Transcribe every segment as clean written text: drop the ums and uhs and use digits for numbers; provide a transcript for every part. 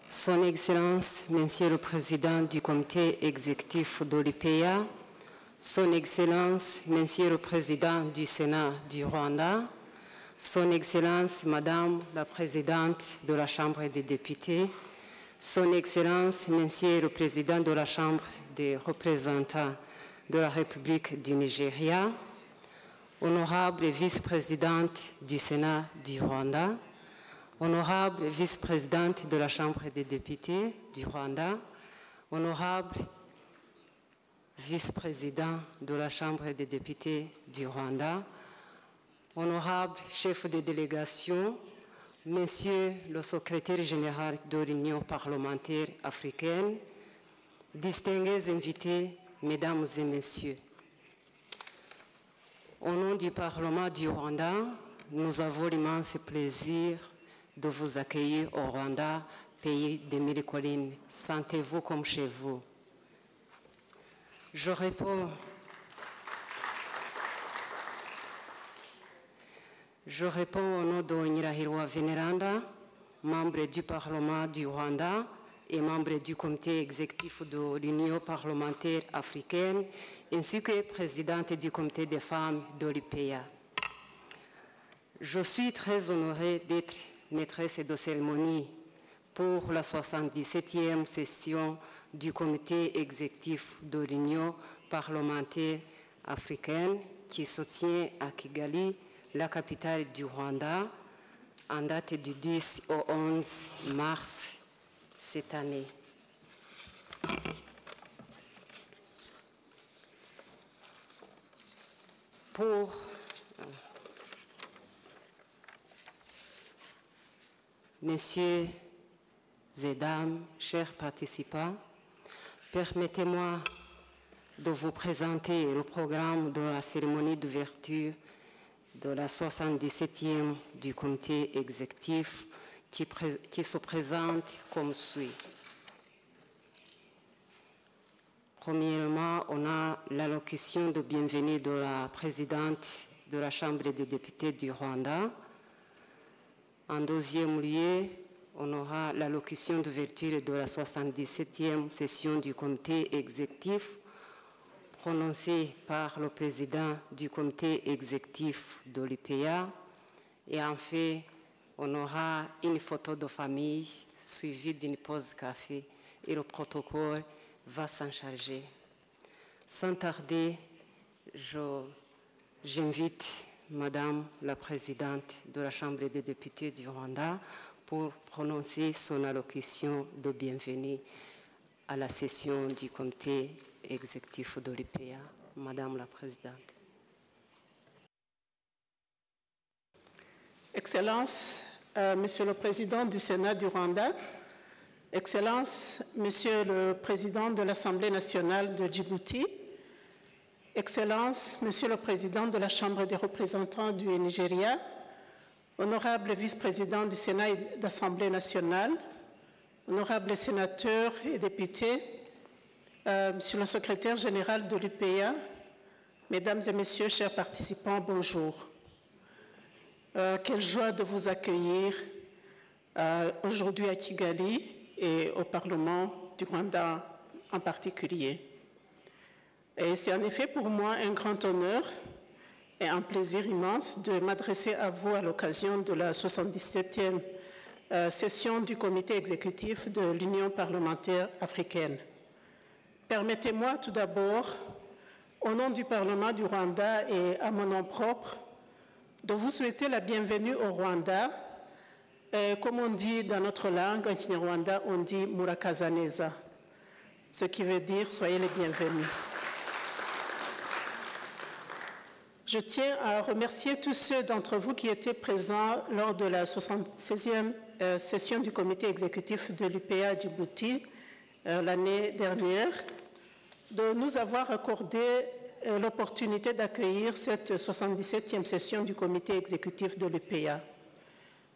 Son Excellence, Monsieur le Président du Comité exécutif de l'UPEA, Son Excellence, Monsieur le Président du Sénat du Rwanda, Son Excellence, Madame la Présidente de la Chambre des députés, Son Excellence, Monsieur le Président de la Chambre des représentants de la République du Nigeria, Honorable Vice-Présidente du Sénat du Rwanda, Honorable Vice-Présidente de la Chambre des députés du Rwanda, Honorable Vice-Président de la Chambre des députés du Rwanda, Honorable Chef de délégation, Monsieur le Secrétaire général de l'Union parlementaire africaine, distingués invités, Mesdames et Messieurs. Au nom du Parlement du Rwanda, nous avons l'immense plaisir de vous accueillir au Rwanda, pays des mille collines. Sentez-vous comme chez vous. Je réponds au nom de Nyirahirwa Veneranda, membre du Parlement du Rwanda et membre du comité exécutif de l'Union parlementaire africaine, ainsi que présidente du comité des femmes de l'UPEA. Je suis très honorée d'être maîtresse de cérémonie pour la 77e session du comité exécutif de l'Union parlementaire africaine qui se tient à Kigali, la capitale du Rwanda, en date du 10 au 11 mars cette année. Pour Messieurs et dames, chers participants, permettez-moi de vous présenter le programme de la cérémonie d'ouverture de la 77e du comité exécutif qui se présente comme suit. Premièrement, on a l'allocution de bienvenue de la présidente de la Chambre des députés du Rwanda. En deuxième lieu, on aura l'allocution d'ouverture de la 77e session du comité exécutif prononcée par le président du comité exécutif de l'UPEA. Et enfin, on aura une photo de famille suivie d'une pause café et le protocole va s'en charger. Sans tarder, j'invite Madame la Présidente de la Chambre des députés du Rwanda pour prononcer son allocution de bienvenue à la session du comité exécutif de l'UPEA. Madame la Présidente. Excellence, Monsieur le Président du Sénat du Rwanda, Excellence, Monsieur le Président de l'Assemblée nationale de Djibouti, Excellence, Monsieur le Président de la Chambre des représentants du Nigeria, Honorable Vice-président du Sénat et de l'Assemblée nationale, Honorables sénateurs et députés, Monsieur le Secrétaire général de l'UPEA, Mesdames et Messieurs, chers participants, bonjour. Quelle joie de vous accueillir aujourd'hui à Kigali et au Parlement du Rwanda en particulier. Et c'est en effet pour moi un grand honneur et un plaisir immense de m'adresser à vous à l'occasion de la 77e session du comité exécutif de l'Union parlementaire africaine. Permettez-moi tout d'abord, au nom du Parlement du Rwanda et à mon nom propre, de vous souhaiter la bienvenue au Rwanda. Comme on dit dans notre langue, en Kinyarwanda, on dit Murakazaneza, ce qui veut dire soyez les bienvenus. Je tiens à remercier tous ceux d'entre vous qui étaient présents lors de la 76e session du comité exécutif de l'UPEA à Djibouti l'année dernière, de nous avoir accordé l'opportunité d'accueillir cette 77e session du comité exécutif de l'UPEA.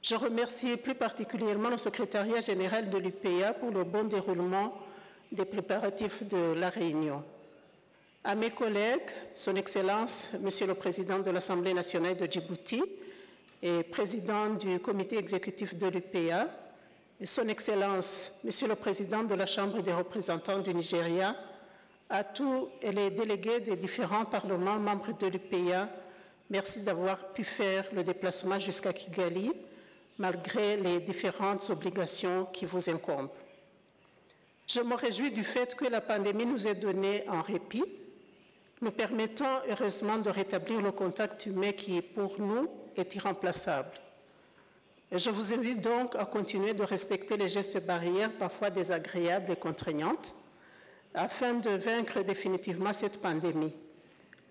Je remercie plus particulièrement le secrétariat général de l'UPEA pour le bon déroulement des préparatifs de la réunion. À mes collègues, Son Excellence, Monsieur le Président de l'Assemblée nationale de Djibouti et Président du comité exécutif de l'UPEA, et Son Excellence, Monsieur le Président de la Chambre des représentants du Nigeria, à tous les délégués des différents parlements membres de l'UPEA, merci d'avoir pu faire le déplacement jusqu'à Kigali, malgré les différentes obligations qui vous incombent. Je me réjouis du fait que la pandémie nous ait donné un répit, nous permettant heureusement de rétablir le contact humain qui, pour nous, est irremplaçable. Et je vous invite donc à continuer de respecter les gestes barrières, parfois désagréables et contraignantes, afin de vaincre définitivement cette pandémie.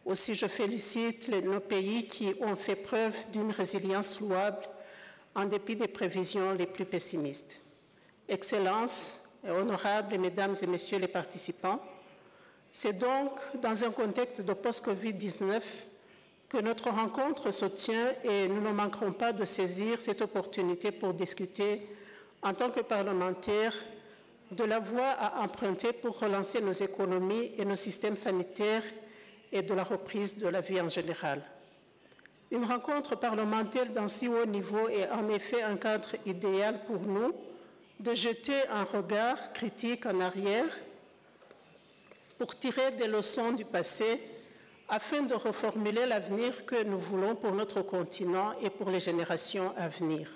Aussi, je félicite nos pays qui ont fait preuve d'une résilience louable en dépit des prévisions les plus pessimistes. Excellences, honorables Mesdames et Messieurs les participants, c'est donc dans un contexte de post-Covid-19 que notre rencontre se tient et nous ne manquerons pas de saisir cette opportunité pour discuter en tant que parlementaires de la voie à emprunter pour relancer nos économies et nos systèmes sanitaires et de la reprise de la vie en général. Une rencontre parlementaire d'un si haut niveau est en effet un cadre idéal pour nous de jeter un regard critique en arrière pour tirer des leçons du passé afin de reformuler l'avenir que nous voulons pour notre continent et pour les générations à venir.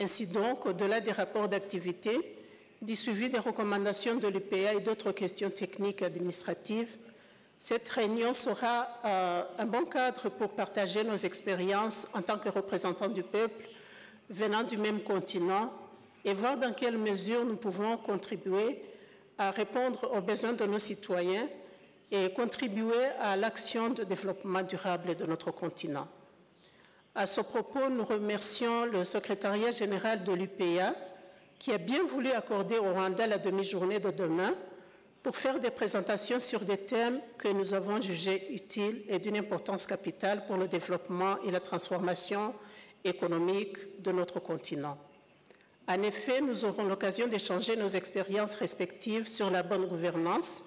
Ainsi donc, au-delà des rapports d'activité, du suivi des recommandations de l'UPEA et d'autres questions techniques et administratives, cette réunion sera un bon cadre pour partager nos expériences en tant que représentants du peuple venant du même continent et voir dans quelle mesure nous pouvons contribuer à répondre aux besoins de nos citoyens et contribuer à l'action de développement durable de notre continent. À ce propos, nous remercions le secrétariat général de l'UPEA qui a bien voulu accorder au Rwanda la demi-journée de demain pour faire des présentations sur des thèmes que nous avons jugés utiles et d'une importance capitale pour le développement et la transformation économique de notre continent. En effet, nous aurons l'occasion d'échanger nos expériences respectives sur la bonne gouvernance,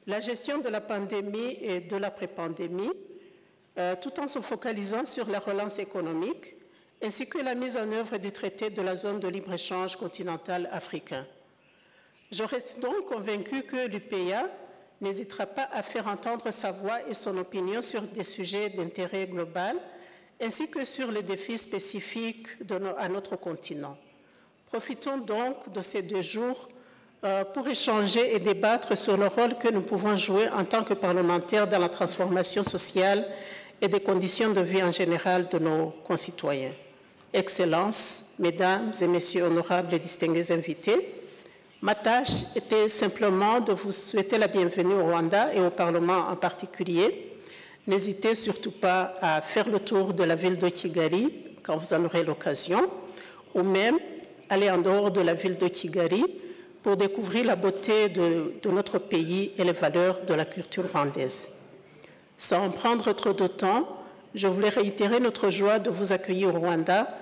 la gestion de la pandémie et de l'après-pandémie, tout en se focalisant sur la relance économique, ainsi que la mise en œuvre du traité de la zone de libre-échange continentale africain. Je reste donc convaincu que l'UPEA n'hésitera pas à faire entendre sa voix et son opinion sur des sujets d'intérêt global, ainsi que sur les défis spécifiques à notre continent. Profitons donc de ces 2 jours pour échanger et débattre sur le rôle que nous pouvons jouer en tant que parlementaires dans la transformation sociale et des conditions de vie en général de nos concitoyens. Excellences, Mesdames et Messieurs honorables et distingués invités, ma tâche était simplement de vous souhaiter la bienvenue au Rwanda et au Parlement en particulier. N'hésitez surtout pas à faire le tour de la ville de Kigali quand vous en aurez l'occasion, ou même aller en dehors de la ville de Kigali pour découvrir la beauté de notre pays et les valeurs de la culture rwandaise. Sans prendre trop de temps, je voulais réitérer notre joie de vous accueillir au Rwanda.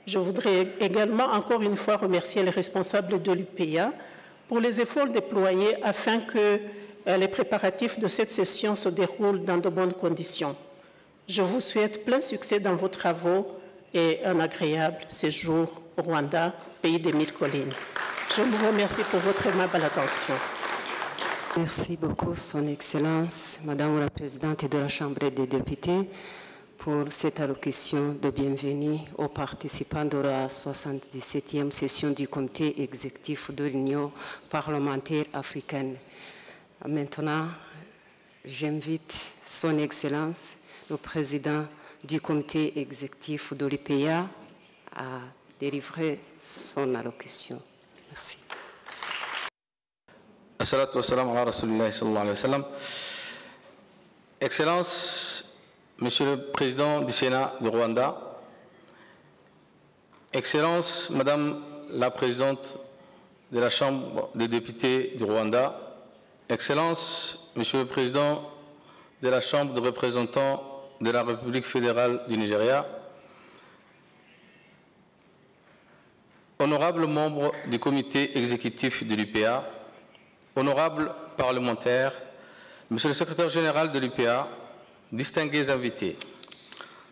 Je voudrais également encore une fois remercier les responsables de l'UPEA pour les efforts déployés afin que les préparatifs de cette session se déroulent dans de bonnes conditions. Je vous souhaite plein succès dans vos travaux et un agréable séjour au Rwanda, pays des 1000 collines. Je vous remercie pour votre aimable attention. Merci beaucoup, Son Excellence, Madame la Présidente de la Chambre des députés, pour cette allocution de bienvenue aux participants de la 77e session du Comité exécutif de l'Union parlementaire africaine. Maintenant, j'invite Son Excellence, le Président du Comité exécutif de l'UPEA, à délivrer son allocution. Merci. Assalatu wassalamu ala rasulillahi sallallahu alayhi wa sallam. Excellences, Monsieur le Président du Sénat du Rwanda, Excellences, Madame la Présidente de la Chambre des députés du Rwanda, Excellences, Monsieur le Président de la Chambre des représentants de la République fédérale du Nigeria, honorables membres du comité exécutif de l'UPEA, honorables parlementaires, Monsieur le secrétaire général de l'UPEA, distingués invités,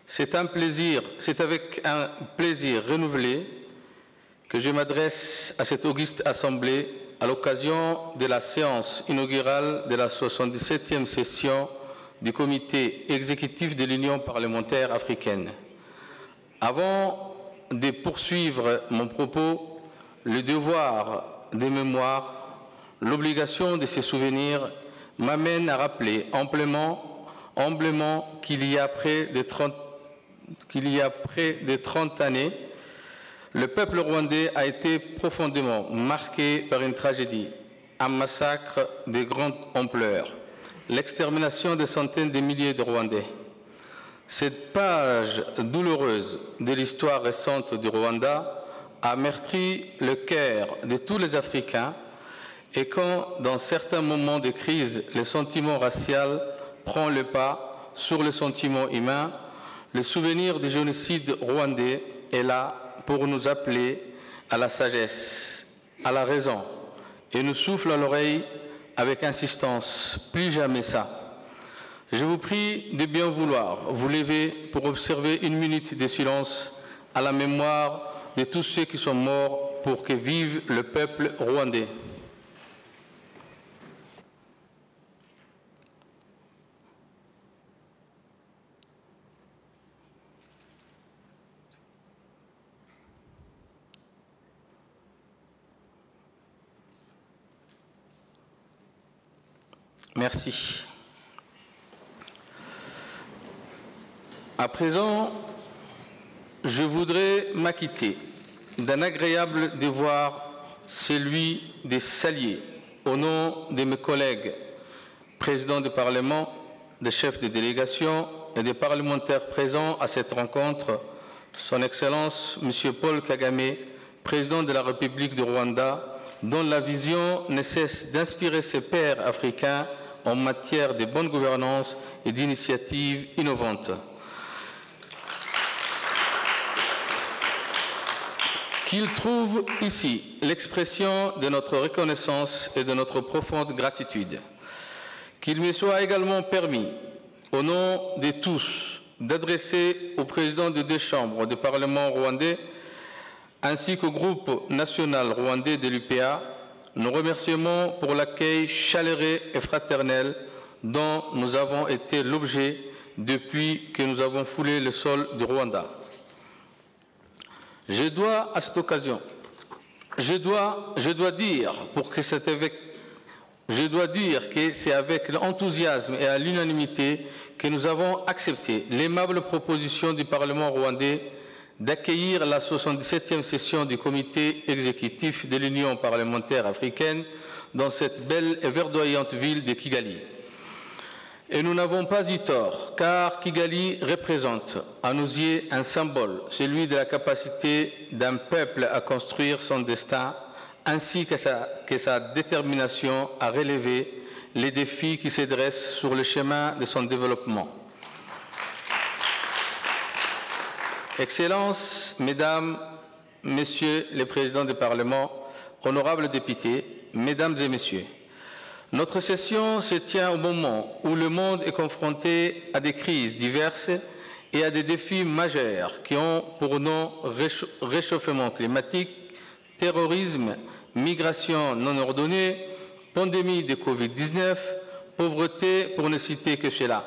c'est avec un plaisir renouvelé que je m'adresse à cette auguste Assemblée à l'occasion de la séance inaugurale de la 77e session du Comité exécutif de l'Union parlementaire africaine. Avant de poursuivre mon propos, le devoir de mémoire, l'obligation de se souvenir m'amène à rappeler amplement qu'il y a près de 30 années, le peuple rwandais a été profondément marqué par une tragédie, un massacre de grande ampleur, l'extermination de centaines de milliers de Rwandais. Cette page douloureuse de l'histoire récente du Rwanda a meurtri le cœur de tous les Africains, et quand, dans certains moments de crise, le sentiment racial prend le pas sur le sentiment humain, le souvenir du génocide rwandais est là pour nous appeler à la sagesse, à la raison, et nous souffle à l'oreille avec insistance, plus jamais ça. Je vous prie de bien vouloir vous lever pour observer une minute de silence à la mémoire de tous ceux qui sont morts pour que vive le peuple rwandais. Merci. À présent, je voudrais m'acquitter d'un agréable devoir, celui de saluer, au nom de mes collègues, présidents du Parlement, des chefs de délégation et des parlementaires présents à cette rencontre, Son Excellence M. Paul Kagame, président de la République du Rwanda, dont la vision ne cesse d'inspirer ses pairs africains en matière de bonne gouvernance et d'initiatives innovantes. Qu'il trouve ici l'expression de notre reconnaissance et de notre profonde gratitude. Qu'il me soit également permis, au nom de tous, d'adresser au président des deux chambres du Parlement rwandais ainsi qu'au groupe national rwandais de l'UPA, nos remerciements pour l'accueil chaleureux et fraternel dont nous avons été l'objet depuis que nous avons foulé le sol du Rwanda. Je dois, à cette occasion, je dois dire que c'est avec l'enthousiasme et à l'unanimité que nous avons accepté l'aimable proposition du Parlement rwandais d'accueillir la 77e session du Comité exécutif de l'Union parlementaire africaine dans cette belle et verdoyante ville de Kigali. Et nous n'avons pas eu tort, car Kigali représente à nos yeux un symbole, celui de la capacité d'un peuple à construire son destin, ainsi que sa détermination à relever les défis qui se dressent sur le chemin de son développement. Excellences, Mesdames, Messieurs les présidents du Parlement, honorables députés, Mesdames et Messieurs, notre session se tient au moment où le monde est confronté à des crises diverses et à des défis majeurs qui ont pour nom réchauffement climatique, terrorisme, migration non ordonnée, pandémie de Covid-19, pauvreté, pour ne citer que cela.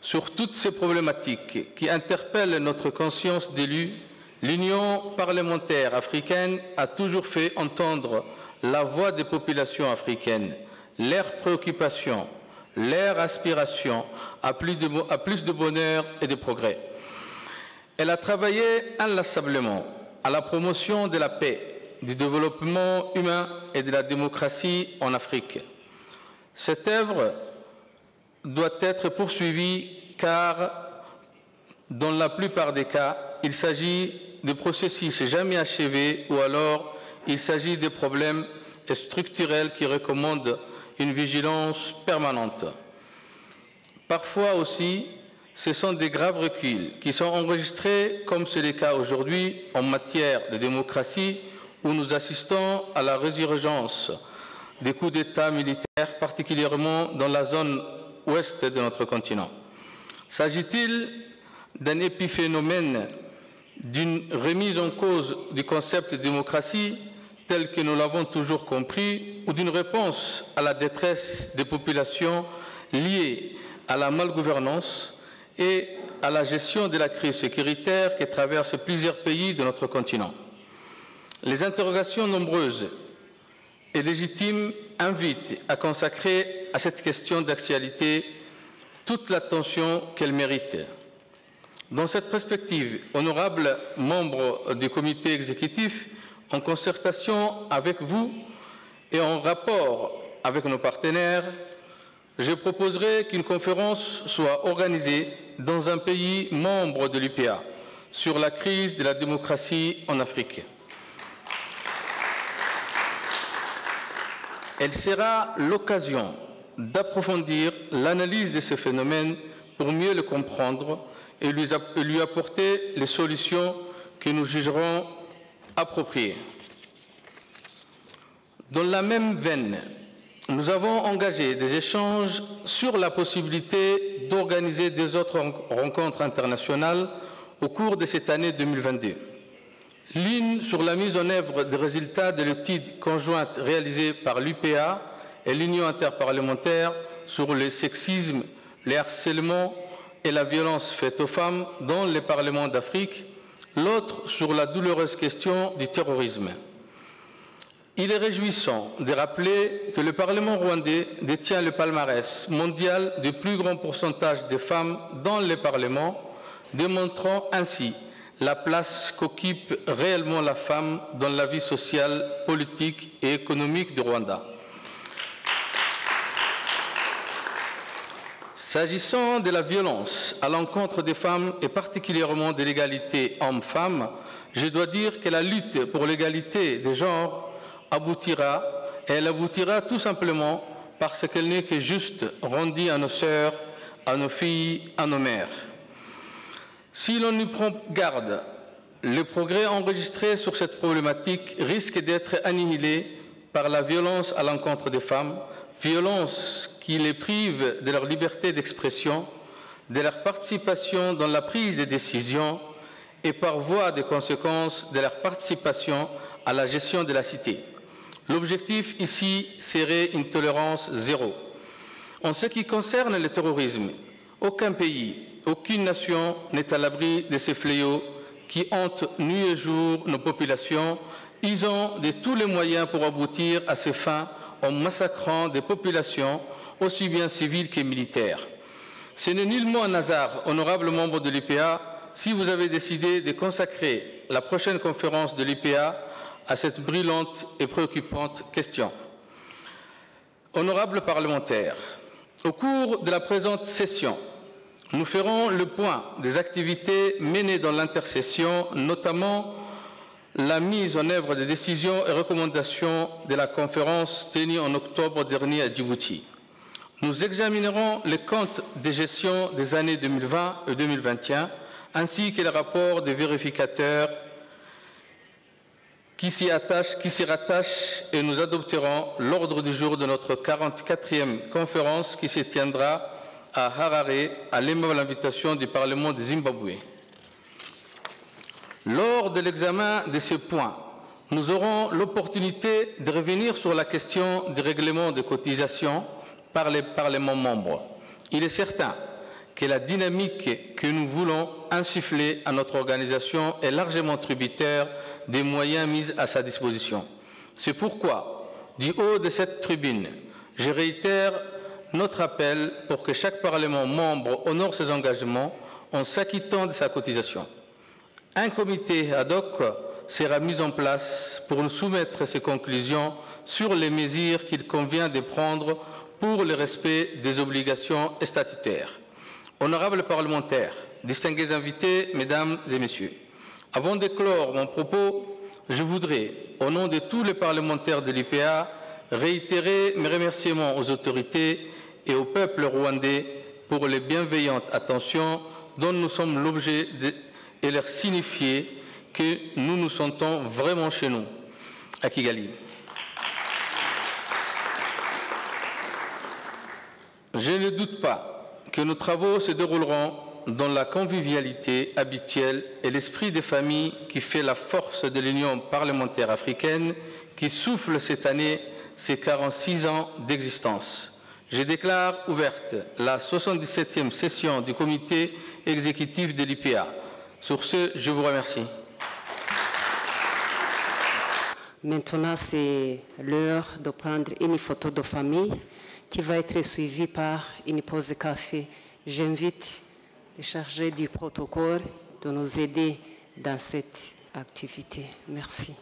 Sur toutes ces problématiques qui interpellent notre conscience d'élus, l'Union parlementaire africaine a toujours fait entendre la voix des populations africaines, leurs préoccupations, leurs aspirations à plus de bonheur et de progrès. Elle a travaillé inlassablement à la promotion de la paix, du développement humain et de la démocratie en Afrique. Cette œuvre doit être poursuivie car, dans la plupart des cas, il s'agit de processus jamais achevés ou alors il s'agit de problèmes structurels qui recommandent une vigilance permanente. Parfois aussi, ce sont des graves reculs qui sont enregistrés, comme c'est le cas aujourd'hui, en matière de démocratie, où nous assistons à la résurgence des coups d'État militaires, particulièrement dans la zone ouest de notre continent. S'agit-il d'un épiphénomène d'une remise en cause du concept de démocratie tel que nous l'avons toujours compris ou d'une réponse à la détresse des populations liée à la malgouvernance et à la gestion de la crise sécuritaire qui traverse plusieurs pays de notre continent. Les interrogations nombreuses et légitimes invitent à consacrer à cette question d'actualité toute l'attention qu'elle mérite. Dans cette perspective, honorables membres du comité exécutif, en concertation avec vous et en rapport avec nos partenaires, je proposerai qu'une conférence soit organisée dans un pays membre de l'UPA sur la crise de la démocratie en Afrique. Elle sera l'occasion d'approfondir l'analyse de ce phénomène pour mieux le comprendre et lui apporter les solutions que nous jugerons appropriées. Dans la même veine, nous avons engagé des échanges sur la possibilité d'organiser des autres rencontres internationales au cours de cette année 2022. L'une sur la mise en œuvre des résultats de l'étude conjointe réalisée par l'UPA et l'Union interparlementaire sur le sexisme, le harcèlement et la violence faite aux femmes dans les parlements d'Afrique, l'autre sur la douloureuse question du terrorisme. Il est réjouissant de rappeler que le Parlement rwandais détient le palmarès mondial du plus grand pourcentage de femmes dans les parlements, démontrant ainsi la place qu'occupe réellement la femme dans la vie sociale, politique et économique du Rwanda. S'agissant de la violence à l'encontre des femmes et particulièrement de l'égalité homme-femme, je dois dire que la lutte pour l'égalité des genres aboutira, et elle aboutira tout simplement parce qu'elle n'est que juste rendue à nos sœurs, à nos filles, à nos mères. Si l'on y prend garde, les progrès enregistrés sur cette problématique risquent d'être annihilés par la violence à l'encontre des femmes, violence qui les prive de leur liberté d'expression, de leur participation dans la prise des décisions et par voie de conséquence de leur participation à la gestion de la cité. L'objectif ici serait une tolérance zéro. En ce qui concerne le terrorisme, aucun pays, aucune nation n'est à l'abri de ces fléaux qui hantent nuit et jour nos populations. Ils ont de tous les moyens pour aboutir à ces fins en massacrant des populations aussi bien civiles que militaires. Ce n'est nullement un hasard, honorables membres de l'UPA, si vous avez décidé de consacrer la prochaine conférence de l'UPA à cette brûlante et préoccupante question. Honorables parlementaires, au cours de la présente session, nous ferons le point des activités menées dans l'intercession, notamment la mise en œuvre des décisions et recommandations de la conférence tenue en octobre dernier à Djibouti. Nous examinerons les comptes de gestion des années 2020 et 2021, ainsi que les rapports des vérificateurs qui s'y rattachent, et nous adopterons l'ordre du jour de notre 44e conférence qui se tiendra à Harare à l'aimable invitation du Parlement du Zimbabwe. Lors de l'examen de ce point, nous aurons l'opportunité de revenir sur la question du règlement de cotisation par les parlements membres. Il est certain que la dynamique que nous voulons insuffler à notre organisation est largement tributaire des moyens mis à sa disposition. C'est pourquoi, du haut de cette tribune, je réitère notre appel pour que chaque Parlement membre honore ses engagements en s'acquittant de sa cotisation. Un comité ad hoc sera mis en place pour nous soumettre ses conclusions sur les mesures qu'il convient de prendre pour le respect des obligations statutaires. Honorables parlementaires, distingués invités, mesdames et messieurs, avant de clore mon propos, je voudrais, au nom de tous les parlementaires de l'UPA, réitérer mes remerciements aux autorités et au peuple rwandais pour les bienveillantes attentions dont nous sommes l'objet et leur signifier que nous nous sentons vraiment chez nous, à Kigali. Je ne doute pas que nos travaux se dérouleront dans la convivialité habituelle et l'esprit des familles qui fait la force de l'Union parlementaire africaine qui souffle cette année ses 46 ans d'existence. Je déclare ouverte la 77e session du comité exécutif de l'IPA. Sur ce, je vous remercie. Maintenant, c'est l'heure de prendre une photo de famille qui va être suivie par une pause café. J'invite le chargé du protocole de nous aider dans cette activité. Merci.